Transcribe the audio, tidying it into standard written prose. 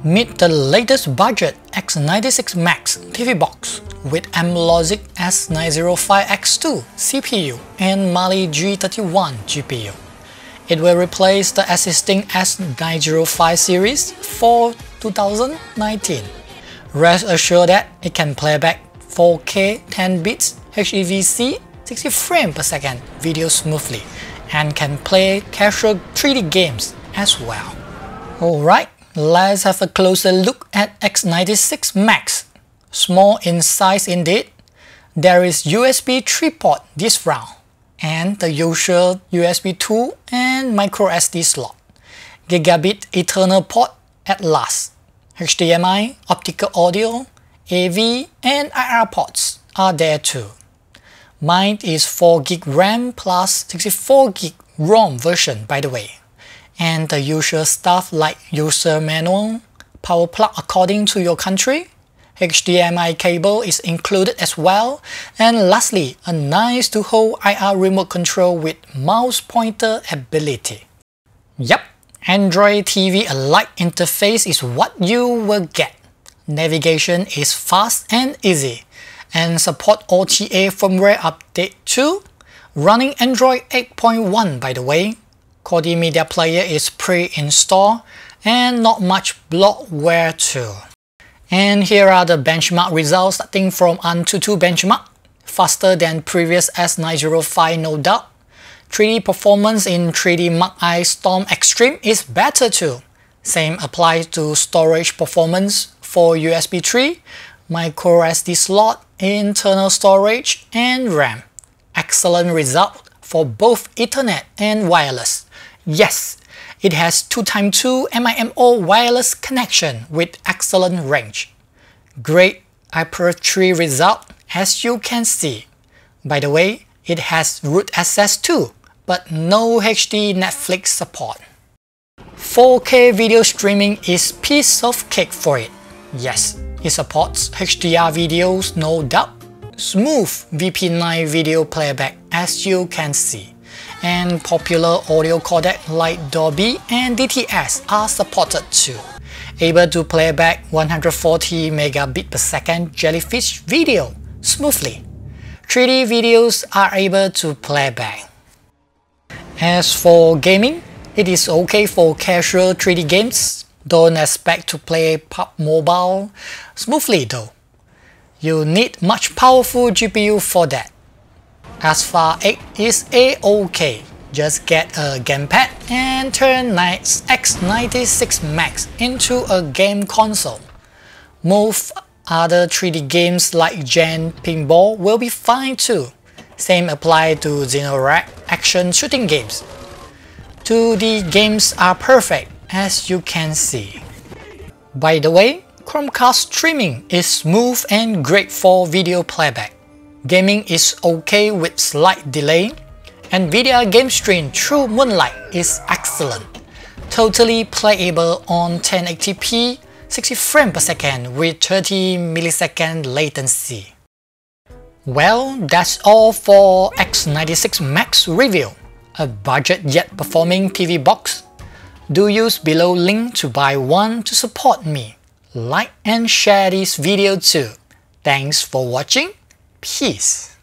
Meet the latest budget X96 Max TV Box with Amlogic S905X2 CPU and Mali G31 GPU. It will replace the existing S905 series for 2019. Rest assured that it can play back 4K 10 bits HEVC 60 frames per second video smoothly and can play casual 3D games as well. Alright, let's have a closer look at X96 Max. Small in size indeed. There is USB 3 port this round, and the usual USB 2 and microSD slot. Gigabit Ethernet port at last. HDMI, optical audio, AV and IR ports are there too. Mine is 4GB RAM plus 64GB ROM version by the way. And the usual stuff like user manual, power plug according to your country, HDMI cable is included as well, and lastly, a nice to hold IR remote control with mouse pointer ability. Yep, Android TV alike interface is what you will get. Navigation is fast and easy, and support OTA firmware update too, running Android 8.1 by the way. Kodi Media Player is pre-installed and not much bloatware too. And here are the benchmark results starting from Antutu benchmark. Faster than previous S905 no doubt. 3D performance in 3D Mark I Storm Extreme is better too. Same applies to storage performance for USB 3, microSD slot, internal storage and RAM. Excellent result for both Ethernet and wireless. Yes, it has 2x2 MIMO wireless connection with excellent range. Great aperture result as you can see. By the way, it has root access too, but no HD Netflix support. 4K video streaming is piece of cake for it. Yes, it supports HDR videos no doubt. Smooth VP9 video playback as you can see. And popular audio codec like Dolby and DTS are supported too. Able to play back 140 megabit per second jellyfish video smoothly. 3D videos are able to play back. As for gaming, it is okay for casual 3D games. Don't expect to play PUBG Mobile smoothly though. You need much powerful GPU for that. As far 8 is a-okay. Just get a gamepad and turn X96 Max into a game console. Most other 3D games like Gen Pinball will be fine too. Same apply to Xenorack action shooting games. 2D games are perfect as you can see. By the way, Chromecast streaming is smooth and great for video playback. Gaming is okay with slight delay. Nvidia game stream through Moonlight is excellent. Totally playable on 1080p 60 frames per second with 30 millisecond latency. Well, that's all for X96 Max review. A budget yet performing TV box. Do use below link to buy one to support me. Like and share this video too. Thanks for watching. Peace.